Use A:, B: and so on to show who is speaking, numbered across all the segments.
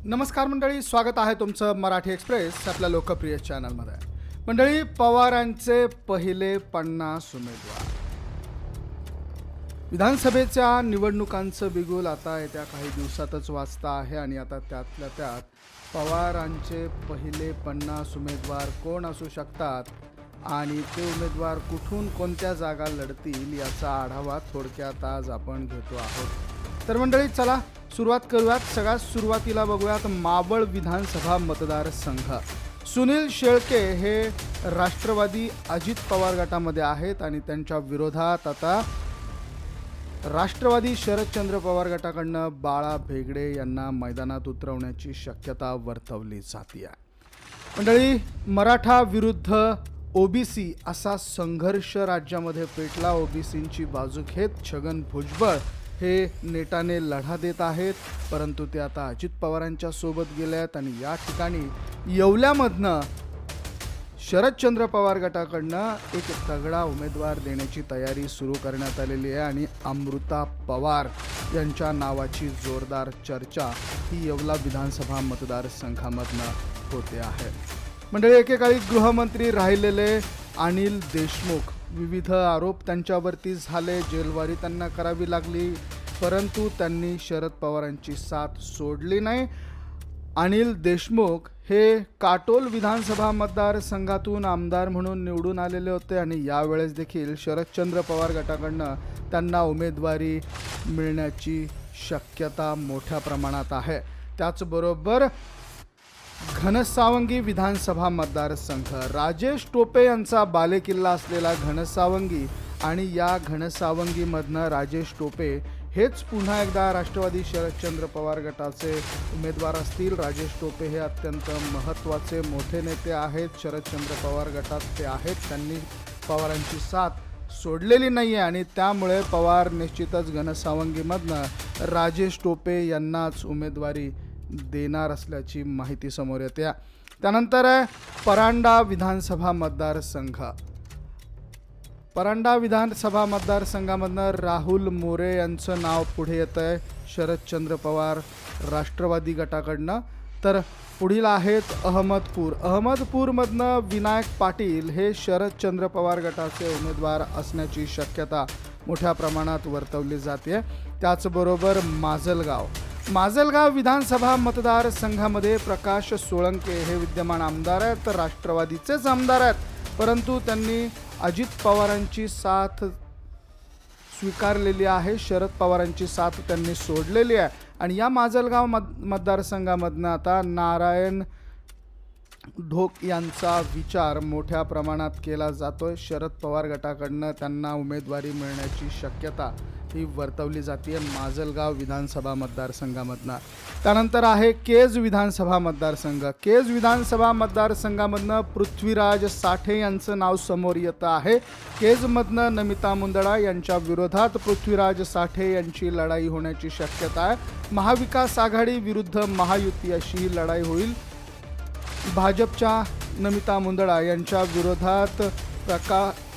A: नमस्कार मंडळी, स्वागत आहे तुमचं मराठी एक्सप्रेस आपल्या लोकप्रिय चॅनलमध्ये. मंडळी, पवारांचे पहिले 50 उमेदवार. विधानसभेच्या निवडणुकांचं बिगुल आता येत्या काही दिवसातच वाजता आहे आणि आता त्यातल्या त्यात पवारांचे पहिले 50 उमेदवार कोण असू शकतात आणि ते उमेदवार कुठून कोणत्या जागा लढतील याचा आढावा थोडक्यात आज आपण घेतो आहोत. तर मंडळी, चला सुरुवात करूयात. सगळ्यात सुरुवातीला बघूयात मावळ विधानसभा मतदारसंघ. सुनील शेळके हे राष्ट्रवादी अजित पवार गटामध्ये आहेत आणि त्यांच्या विरोधात आता राष्ट्रवादी शरदचंद्र पवार गटाकडनं बाळा भेगडे यांना मैदानात उतरवण्याची शक्यता वर्तवली जाते. मंडळी, मराठा विरुद्ध ओबीसी असा संघर्ष राज्यामध्ये पेटला. ओबीसींची बाजू घेत छगन भुजबळ हे नेटाने लढा देत आहेत, परंतु ते आता अजित पवारांच्या सोबत गेले आहेत आणि या ठिकाणी येवल्यामधनं शरदचंद्र पवार गटाकडनं एक तगडा उमेदवार देण्याची तयारी सुरू करण्यात आलेली आहे आणि अमृता पवार यांच्या नावाची जोरदार चर्चा ही येवला विधानसभा मतदारसंघामधनं होते आहे. मंडळी, एकेकाळी गृहमंत्री राहिलेले अनिल देशमुख, विविध आरोप त्यांच्यावरती झाले, जेलवारी त्यांना करावी लागली, परंतु त्यांनी शरद पवारांची साथ सोडली नाही. अनिल देशमुख हे काटोल विधानसभा मतदारसंघातून आमदार म्हणून निवडून आलेले होते आणि यावेळेस देखील शरदचंद्र पवार गटाकडनं त्यांना उमेदवारी मिळण्याची शक्यता मोठ्या प्रमाणात आहे. त्याचबरोबर घनसावंगी विधानसभा मतदारसंघ, राजेश टोपे यांचा बालेकिल्ला असलेला घनसावंगी आणि या घनसावंगीमधनं राजेश टोपे हेच पुन्हा एकदा राष्ट्रवादी शरदचंद्र पवार गटाचे उमेदवार असतील. राजेश टोपे हे अत्यंत महत्त्वाचे मोठे नेते आहेत. शरदचंद्र पवार गटात ते आहेत. त्यांनी पवारांची साथ सोडलेली नाही आहे आणि त्यामुळे पवार निश्चितच घनसावंगीमधनं राजेश टोपे यांनाच उमेदवारी देणार असल्याची माहिती समोर येते. त्यानंतर परांडा विधानसभा मतदारसंघ. परांडा विधानसभा मतदारसंघामधनं राहुल मोरे यांचं नाव पुढे येतं आहे शरदचंद्र पवार राष्ट्रवादी गटाकडनं. तर पुढील आहेत अहमदपूर. अहमदपूरमधनं विनायक पाटील हे शरदचंद्र पवार गटाचे उमेदवार असण्याची शक्यता मोठ्या प्रमाणात वर्तवली जाते. त्याचबरोबर माजलगाव विधानसभा मतदारसंघामध्ये प्रकाश सोळंके हे विद्यमान आमदार आहेत, तर राष्ट्रवादीचेच आमदार आहेत, परंतु त्यांनी अजित पवारांची साथ स्वीकारलेली आहे. शरद पवारांची साथ त्यांनी सोडलेली आहे आणि या माजलगाव मतदारसंघामधनं आता नारायण ढोक यांचा विचार मोठ्या प्रमाणात केला जातोय. शरद पवार गटाकडनं त्यांना उमेदवारी मिळण्याची शक्यता ही वर्तवली जाते माजलगाव विधानसभा मतदारसंघामधनं. त्यानंतर आहे केज विधानसभा मतदारसंघ. केज विधानसभा मतदारसंघामधनं पृथ्वीराज साठे यांचं नाव समोर येतं आहे. केजमधनं नमिता मुंदडा यांच्या विरोधात पृथ्वीराज साठे यांची लढाई होण्याची शक्यता आहे. महाविकास आघाडी विरुद्ध महायुती अशी ही लढाई होईल. भाजपच्या नमिता मुंदडा यांच्या विरोधात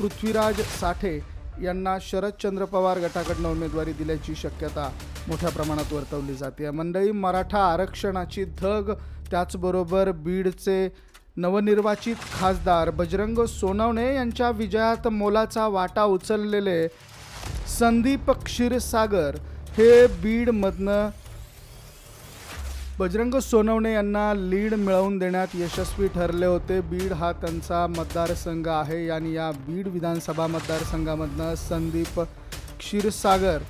A: पृथ्वीराज साठे यांना शरदचंद्र पवार गटाकडनं उमेदवारी दिल्याची शक्यता मोठ्या प्रमाणात वर्तवली जाते. मंडळी, मराठा आरक्षणाची धग, त्याचबरोबर बीडचे नवनिर्वाचित खासदार बजरंग सोनवणे यांच्या विजयात मोलाचा वाटा उचललेले संदीप क्षीरसागर हे बीडमधनं बजरंग सोनवणे यांना लीड मिळवून देण्यात यशस्वी ठरले होते. बीड हा त्यांचा मतदारसंघ आहे आणि या बीड विधानसभा मतदारसंघामधनं संदीप क्षीरसागर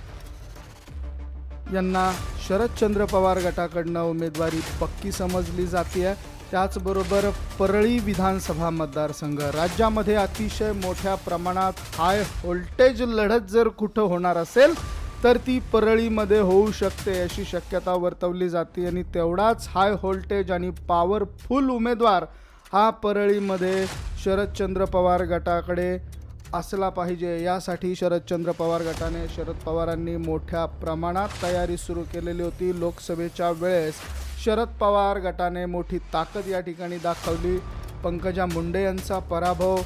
A: यांना शरदचंद्र पवार गटाकडनं उमेदवारी पक्की समजली जाते. त्याचबरोबर परळी विधानसभा मतदारसंघ. राज्यामध्ये अतिशय मोठ्या प्रमाणात हाय व्होल्टेज लढत जर कुठं होणार असेल तर ती परळीमध्ये होऊ शकते अशी शक्यता वर्तवली जाते आणि तेवढाच हाय व्होल्टेज आणि पॉवरफुल उमेदवार हा परळीमध्ये शरदचंद्र पवार गटाकडे असला पाहिजे. यासाठी शरदचंद्र पवार गटाने, शरद पवारांनी मोठ्या प्रमाणात तयारी सुरू केलेली होती. लोकसभेच्या वेळेस शरद पवार गटाने मोठी ताकद या ठिकाणी दाखवली. पंकजा मुंडे यांचा पराभव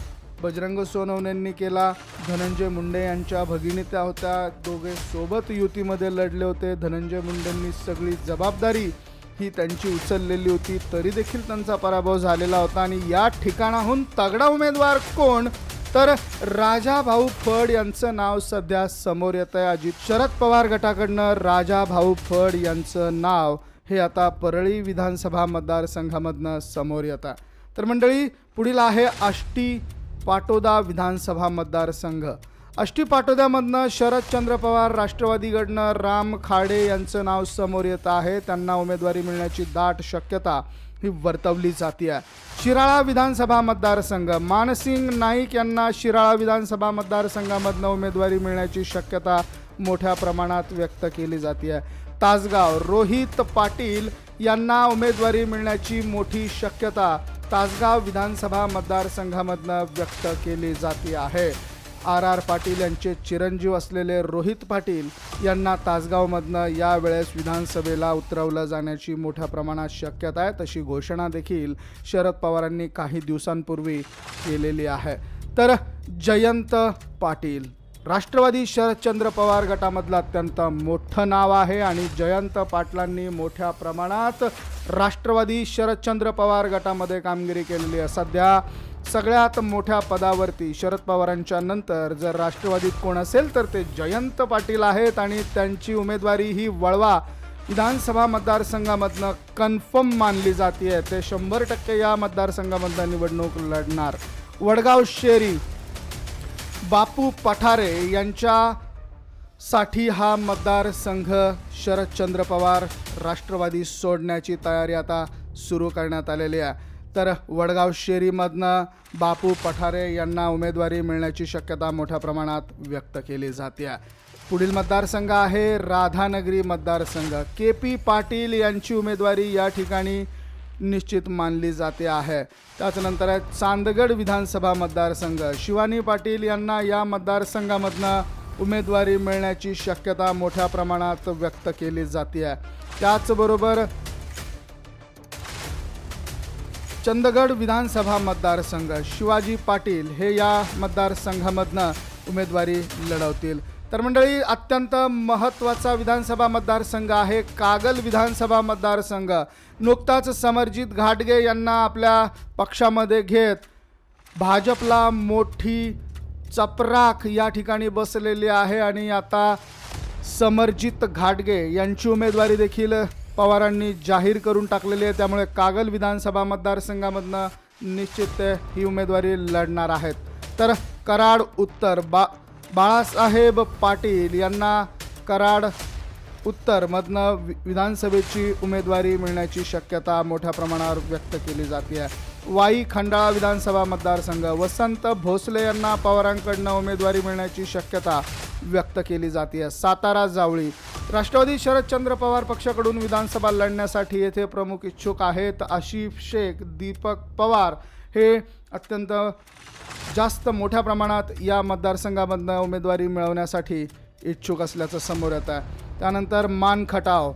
A: बजरंग सोनवणेंनी केला. धनंजय मुंडे यांच्या भगिनी त्या होत्या, दोघे सोबत युतीमध्ये लढले होते. धनंजय मुंडेंनी सगळी जबाबदारी ही त्यांची उचललेली होती, तरी देखील त्यांचा पराभव झालेला होता. आणि या ठिकाणाहून तगडा उमेदवार कोण, तर राजाभाऊ फड यांचं नाव सध्या समोर येत आहे. शरद पवार गटाकडनं राजाभाऊ फड यांचं नाव हे आता परळी विधानसभा मतदारसंघामधनं समोर येत आहे. तर मंडळी, पुढील आहे आष्टी पाटोदा विधानसभा मतदारसंघ. आष्टी पाटोद्यामधनं शरदचंद्र पवार राष्ट्रवादीकडनं राम खाडे यांचं नाव समोर येत आहे. त्यांना उमेदवारी मिळण्याची दाट शक्यता ही वर्तवली जाते आहे. शिराळा विधानसभा मतदारसंघ, मानसिंग नाईक यांना शिराळा विधानसभा मतदारसंघामधनं उमेदवारी मिळण्याची शक्यता मोठ्या प्रमाणात व्यक्त केली जाते आहे. तासगाव, रोहित पाटील यांना उमेदवारी मिळण्याची मोठी शक्यता तासगाव विधानसभा मतदारसंघामधनं व्यक्त केली जाते आहे. आर पाटील यांचे चिरंजीव असलेले रोहित पाटील यांना तासगावमधनं यावेळेस विधानसभेला उतरवलं जाण्याची मोठ्या प्रमाणात शक्यता आहे. तशी घोषणा देखील शरद पवारांनी काही दिवसांपूर्वी केलेली आहे. तर जयंत पाटील, राष्ट्रवादी शरदचंद्र पवार गटामधलं अत्यंत मोठं नाव आहे आणि जयंत पाटलांनी मोठ्या प्रमाणात राष्ट्रवादी शरदचंद्र पवार गटामध्ये कामगिरी केलेली आहे. सध्या सगळ्यात मोठ्या पदावरती शरद पवारांच्या नंतर जर राष्ट्रवादीत कोण असेल तर ते जयंत पाटील आहेत आणि त्यांची उमेदवारी ही वळवा विधानसभा मतदारसंघामधनं कन्फर्म मानली जाते. ते 100% या मतदारसंघामधनं निवडणूक लढणार. वडगाव शेरी, बापू पठारे यांच्यासाठी हा मतदारसंघ शरदचंद्र पवार राष्ट्रवादी सोडण्याची तयारी आता सुरू करण्यात आलेली आहे. तर वडगाव शेरीमधनं बापू पठारे यांना उमेदवारी मिळण्याची शक्यता मोठ्या प्रमाणात व्यक्त केली जाते आहे. पुढील मतदारसंघ आहे राधानगरी मतदारसंघ. KP पाटील यांची उमेदवारी या ठिकाणी निश्चित मानली जाते आहे. त्याच्यानंतर आहे चांदगड विधानसभा मतदारसंघ. शिवानी पाटील यांना या मतदारसंघामधनं उमेदवारी मिळण्याची शक्यता मोठ्या प्रमाणात व्यक्त केली जाते आहे. त्याचबरोबर चंदगड विधानसभा मतदारसंघ, शिवाजी पाटील हे या मतदारसंघामधनं उमेदवारी लढवतील. तर मंडळी, अत्यंत महत्त्वाचा विधानसभा मतदारसंघ आहे कागल विधानसभा मतदारसंघ. नुकताच समरजित घाटगे यांना आपल्या पक्षामध्ये घेत भाजपला मोठी चपराक या ठिकाणी बसलेली आहे आणि आता समरजित घाटगे यांची उमेदवारी देखील पवारांनी जाहीर करून टाकलेली आहे. त्यामुळे कागल विधानसभा मतदारसंघामधनं निश्चित ही उमेदवारी लढणार आहेत. तर कराड उत्तर, बाळासाहेब पाटील यांना कराड उत्तरमधनं विधानसभेची उमेदवारी मिळण्याची शक्यता मोठ्या प्रमाणावर व्यक्त केली जाते आहे. वाई खंडाळा विधानसभा मतदारसंघ, वसंत भोसले यांना पवारांकडनं उमेदवारी मिळण्याची शक्यता व्यक्त केली जाते आहे. सातारा जावळी, राष्ट्रवादी शरदचंद्र पवार पक्षाकडून विधानसभा लढण्यासाठी येथे प्रमुख इच्छुक आहेत. आशिफ शेख, दीपक पवार हे अत्यंत जास्त मोठ्या प्रमाणात या मतदारसंघामधनं उमेदवारी मिळवण्यासाठी इच्छुक असल्याचं समोर येत आहे. त्यानंतर मानखटाव,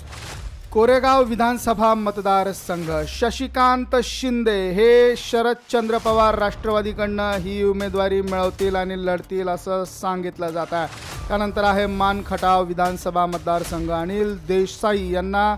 A: कोरेगाव विधानसभा मतदारसंघ. शशिकांत शिंदे हे शरदचंद्र पवार राष्ट्रवादीकडनं ही उमेदवारी मिळवतील आणि लढतील असं सांगितलं जात आहे. त्यानंतर आहे मानखटाव विधानसभा मतदारसंघ. अनिल देसाई यांना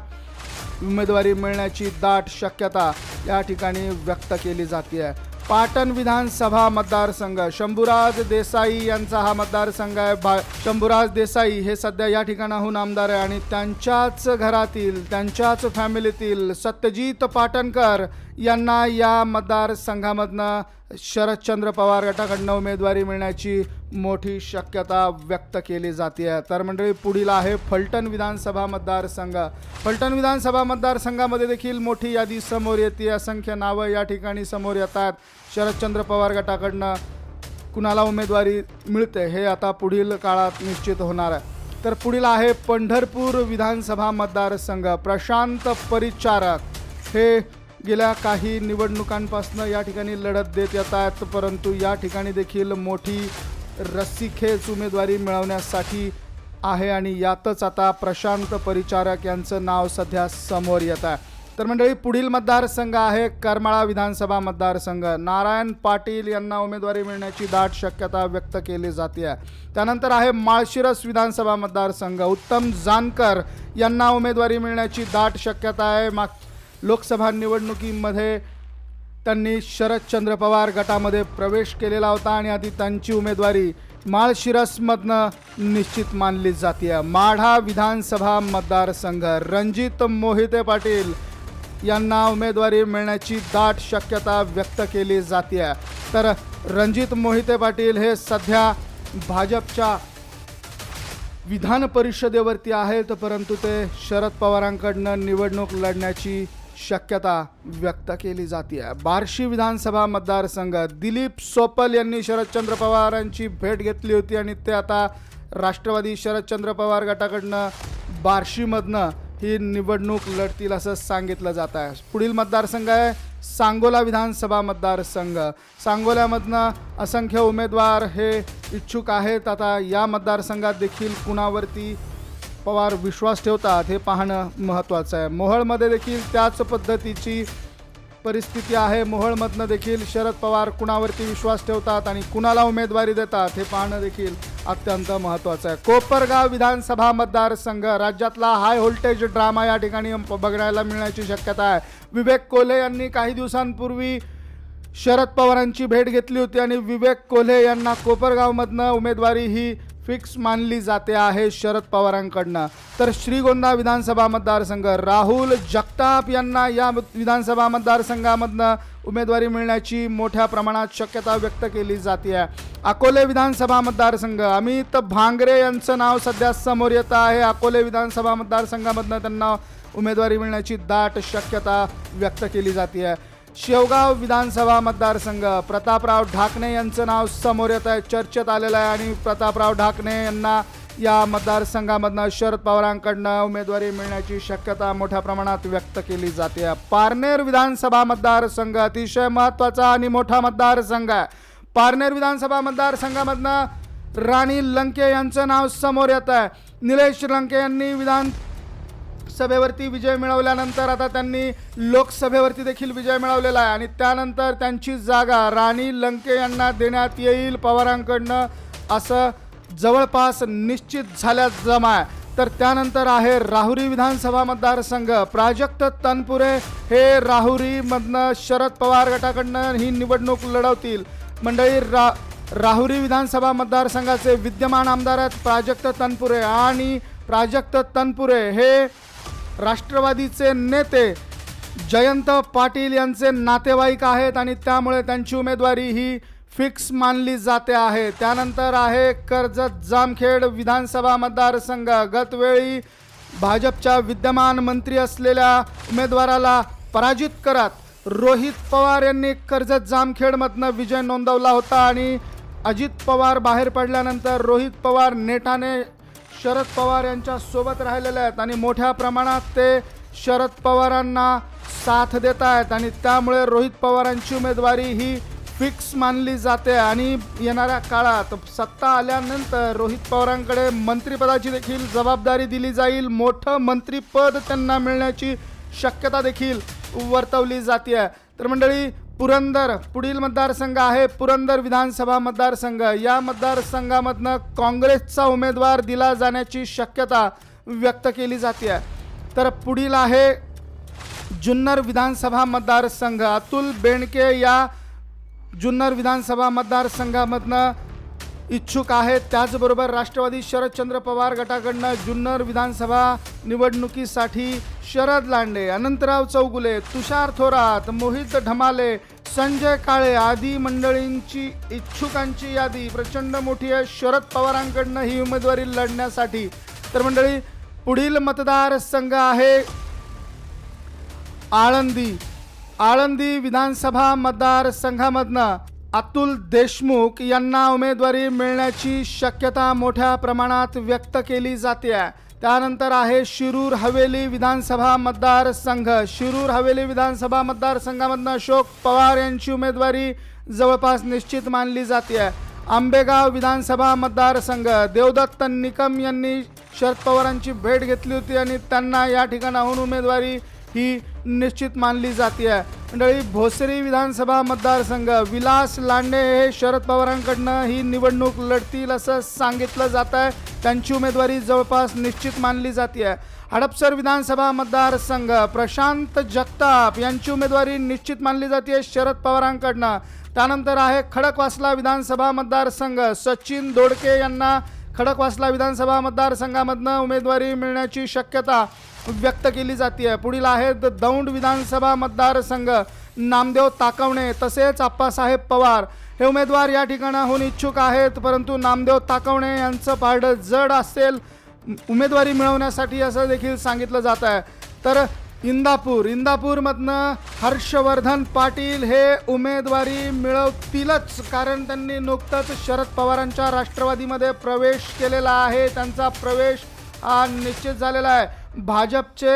A: उमेदवारी मिळण्याची दाट शक्यता या ठिकाणी व्यक्त केली जाते आहे. पाटण विधानसभा मतदारसंघ, शंभूराज देसाई यांचा हा मतदारसंघ आहे. शंभूराज देसाई हे सध्या या ठिकाणाहून आमदार आहे आणि त्यांच्याच घरातील, त्यांच्याच फॅमिलीतील सत्यजित पाटणकर यांना या मतदारसंघामधनं शरदचंद्र पवार गटाकडनं उमेदवारी मिळण्याची मोठी शक्यता व्यक्त केली जाते आहे. तर मंडळी, पुढील आहे फलटण विधानसभा मतदारसंघ. फलटण विधानसभा मतदारसंघामध्ये देखील मोठी यादी समोर येते. असंख्य नावं या ठिकाणी समोर येतात. शरदचंद्र पवार गटाकडनं कुणाला उमेदवारी मिळते हे आता पुढील काळात निश्चित होणार आहे. तर पुढील आहे पंढरपूर विधानसभा मतदारसंघ. प्रशांत परिचारक हे गेल्या काही निवडणुकांपासून या ठिकाणी लढत देत येत आहेत, परंतु या ठिकाणी देखील मोठी रस्सीखेच उमेदवारी मिळवण्यासाठी आहे आणि यातच आता प्रशांत परिचारक यांचं नाव सध्या समोर येत आहे. तर मंडळी पुढील मतदारसंघ आहे करमाळा विधानसभा मतदारसंघ। नारायण पाटील यांना उमेदवारी मिळण्याची दाट शक्यता व्यक्त केली जाते। त्यानंतर आहे माळशिरस विधानसभा मतदारसंघ। उत्तम जानकर यांना उमेदवारी मिळण्याची दाट शक्यता आहे। लोकसभा निवडणुकीमध्ये त्यांनी शरदचंद्र पवार गटामध्ये प्रवेश केलेला होता आणि आधी त्यांची उमेदवारी माळशिरसमधनं निश्चित मानली जाते। माढा विधानसभा मतदारसंघ रणजित मोहिते पाटील यांना उमेदवारी मिळण्याची दाट शक्यता व्यक्त केली जाते। तर रणजित मोहिते पाटील हे सध्या भाजपच्या विधान परिषदेवरती आहेत, परंतु ते शरद पवारांकडनं निवडणूक लढण्याची शक्यता व्यक्त केली जाते। बार्शी विधानसभा मतदारसंघ दिलीप सोपल यांनी शरदचंद्र पवारांची भेट घेतली होती आणि ते आता राष्ट्रवादी शरदचंद्र पवार गटाकडनं बार्शीमधनं ही निवडणूक लढतील असं सांगितलं जात आहे। पुढील मतदारसंघ आहे सांगोला विधानसभा मतदारसंघ। सांगोल्यामधनं असंख्य उमेदवार हे इच्छुक आहेत। आता या मतदारसंघात देखील कुणावरती पवार विश्वास ठेवतात हे पाहणं महत्त्वाचं आहे। मोहोळमध्ये देखील त्याच पद्धतीची परिस्थिती आहे। मोहोळमधनं देखील शरद पवार कुणावरती विश्वास ठेवतात आणि कुणाला उमेदवारी देतात हे पाहणं देखील अत्यंत महत्त्वाचं आहे। कोपरगाव विधानसभा मतदारसंघ राज्यातला हाय व्होल्टेज ड्रामा या ठिकाणी बघायला मिळण्याची शक्यता आहे। विवेक कोल्हे यांनी काही दिवसांपूर्वी शरद पवारांची भेट घेतली होती आणि विवेक कोल्हे यांना कोपरगावमधनं उमेदवारी ही फिक्स मानली जाते आहे शरद पवारांकडनं। तर श्रीगोंदा विधानसभा मतदारसंघ राहुल जगताप यांना या विधानसभा मतदारसंघामधनं उमेदवारी मिळण्याची मोठ्या प्रमाणात शक्यता व्यक्त केली जाते आहे। अकोले विधानसभा मतदारसंघ अमित भांगरे यांचं नाव सध्या समोर येत आहे। अकोले विधानसभा मतदारसंघामधनं त्यांना उमेदवारी मिळण्याची दाट शक्यता व्यक्त केली जाते आहे। शेवगाव विधानसभा मतदारसंघ प्रतापराव ढाकणे यांचं नाव समोर येत आहे, चर्चेत आलेलं आहे आणि प्रतापराव ढाकणे यांना या मतदारसंघामधनं शरद पवारांकडनं उमेदवारी मिळण्याची शक्यता मोठ्या प्रमाणात व्यक्त केली जाते। पारनेर विधानसभा मतदारसंघ अतिशय महत्त्वाचा आणि मोठा मतदारसंघ आहे। पारनेर विधानसभा मतदारसंघामधनं राणी लंके यांचं नाव समोर येत आहे। निलेश लंके यांनी विधानसभेवरती विजय मिळवल्यानंतर आता त्यांनी लोकसभेवरती देखील विजय मिळवलेला आहे आणि त्यानंतर त्यांची जागा राणी लंके यांना देण्यात येईल पवारांकडनं असं जवळपास निश्चित झाल्याचं आहे। तर त्यानंतर आहे राहुरी विधानसभा मतदारसंघ प्राजक्त तनपुरे हे राहुरीमधनं शरद पवार गटाकडनं ही निवडणूक लढवतील। मंडळी राहुरी विधानसभा मतदारसंघाचे विद्यमान आमदार आहेत प्राजक्त तनपुरे आणि प्राजक्त तनपुरे हे राष्ट्रवादीचे नेते जयंत पाटील यांचे नातेवाईक आहेत आणि त्यामुळे त्यांची उमेदवारी ही फिक्स मानली जाते आहे। त्यानंतर आहे कर्जत जामखेड विधानसभा मतदारसंघ गतवेळी भाजपच्या विद्यमान मंत्री असलेल्या उमेदवाराला पराजित करत रोहित पवार यांनी कर्जत जामखेडमधनं विजय नोंदवला होता आणि अजित पवार बाहेर पडल्यानंतर रोहित पवार नेटाने शरद पवार यांच्या सोबत राहिलेले आहेत आणि मोठ्या प्रमाणात ते शरद पवारांना साथ देत आहेत आणि त्यामुळे रोहित पवारांची उमेदवारी ही फिक्स मानली जाते आणि येणाऱ्या काळात सत्ता आल्यानंतर रोहित पवारांकडे मंत्रिपदाची देखील जबाबदारी दिली जाईल। मोठं मंत्रिपद त्यांना मिळण्याची शक्यता देखील वर्तवली जाते आहे। तर मंडळी पुरंदर पुढील मतदारसंघ आहे पुरंदर विधानसभा मतदारसंघ। या मतदारसंघामधनं काँग्रेसचा उमेदवार दिला जाण्याची शक्यता व्यक्त केली जाते आहे। तर पुढील आहे जुन्नर विधानसभा मतदारसंघ अतुल बेंडके या जुन्नर विधानसभा मतदारसंघामधनं इच्छुक आहेत। त्याचबरोबर राष्ट्रवादी शरदचंद्र पवार गटाकडनं जुन्नर विधानसभा निवडणुकीसाठी शरद लांडे, अनंतराव चौगुले, तुषार थोरात, मोहित ढमाले, संजय काळे आदी मंडळींची इच्छुकांची यादी प्रचंड मोठी आहे शरद पवारांकडनं ही उमेदवारी लढण्यासाठी। तर मंडळी पुढील मतदारसंघ आहे आळंदी विधानसभा मतदारसंघामधनं अतुल देशमुख यांना उमेदवारी मिळण्याची शक्यता मोठ्या प्रमाणात व्यक्त केली जाते आहे। त्यानंतर आहे शिरूर हवेली विधानसभा मतदारसंघ। शिरूर हवेली विधानसभा मतदारसंघामधनं अशोक पवार यांची उमेदवारी जवळपास निश्चित मानली जाते आहे। आंबेगाव विधानसभा मतदारसंघ देवदत्त निकम यांनी शरद पवारांची भेट घेतली होती आणि त्यांना या ठिकाणाहून उमेदवारी ही निश्चित मानली जाते आहे। मंडळी, भोसरी विधानसभा मतदारसंघ विलास लांडे हे शरद पवारांकडनं ही निवडणूक लढतील असं सांगितलं जात आहे। त्यांची उमेदवारी जवळपास निश्चित मानली जाते आहे। हडपसर विधानसभा मतदारसंघ प्रशांत जगताप यांची उमेदवारी निश्चित मानली जाते शरद पवारांकडनं। त्यानंतर आहे खडकवासला विधानसभा मतदारसंघ, सचिन दोडके यांना खडकवासला विधानसभा मतदारसंघामधनं उमेदवारी मिळण्याची शक्यता व्यक्त केली जाते। पुढील आहेत दौंड विधानसभा मतदारसंघ, नामदेव ताकवणे तसेच आप्पासाहेब पवार हे उमेदवार या ठिकाणाहून इच्छुक आहेत, परंतु नामदेव ताकवणे यांचं पारडं जड असेल उमेदवारी मिळवण्यासाठी असं देखील सांगितलं जात आहे। तर इंदापूरमधनं हर्षवर्धन पाटील हे उमेदवारी मिळवतीलच, कारण त्यांनी नुकतंच शरद पवारांच्या राष्ट्रवादीमध्ये प्रवेश केलेला आहे। त्यांचा प्रवेश हा निश्चित झालेला आहे। भाजपचे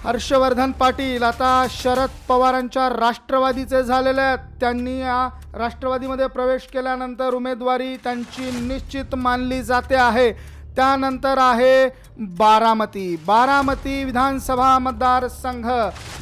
A: हर्षवर्धन पाटील आता शरद पवारांच्या राष्ट्रवादीचे झालेले आहेत। त्यांनी या राष्ट्रवादीमध्ये प्रवेश केल्यानंतर उमेदवारी त्यांची निश्चित मानली जाते आहे। त्यानंतर आहे बारामती विधानसभा मतदारसंघ,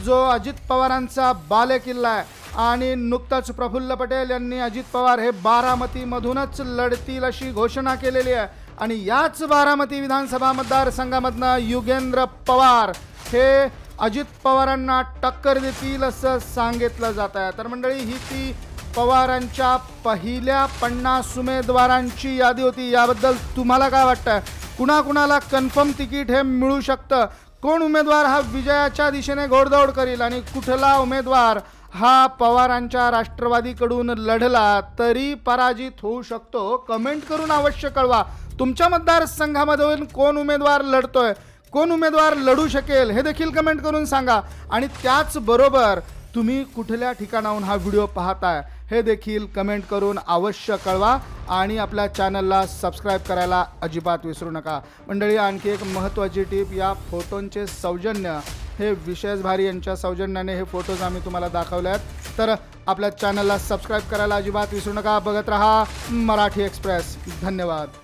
A: जो अजित पवारांचा बालेकिल्ला आहे आणि नुकताच प्रफुल्ल पटेल यांनी अजित पवार हे बारामतीमधूनच लढतील अशी घोषणा केलेली आहे। आणि याच बारामती विधानसभा मतदारसंघामधनं युगेंद्र पवार हे अजित पवारांना टक्कर देतील असं सांगितलं जात आहे। तर मंडळी, ही ती पवारांच्या पहिल्या 50 उमेदवारांची यादी होती। याबद्दल तुम्हाला काय वाटतं? कुणाकुणाला कन्फर्म तिकीट हे मिळू शकतं? कोण उमेदवार हा विजयाच्या दिशेने घोडदौड करील आणि कुठला उमेदवार हा पवारांच्या राष्ट्रवादीकडून लढला तरी पराजित होऊ शकतो? कमेंट करून अवश्य कळवा। तुमच्या मतदारसंघामधून कोण उमेदवार लढतोय, कोण उमेदवार लढू शकेल हे देखील कमेंट करून सांगा। आणि त्याचबरोबर तुम्ही कुठल्या ठिकाणाहून हा व्हिडिओ पाहताय हे देखील कमेंट करून अवश्य कळवा आणि आपल्या चॅनलला सबस्क्राईब करायला अजिबात विसरू नका। मंडळी, आणखी एक महत्त्वाची टीप, या फोटोंचे सौजन्य हे विशेष भारी यांच्या सौजन्याने हे फोटोज आम्ही तुम्हाला दाखवले आहेत। तर आपल्या चॅनलला सबस्क्राईब करायला अजिबात विसरू नका। बघत रहा मराठी एक्सप्रेस। धन्यवाद।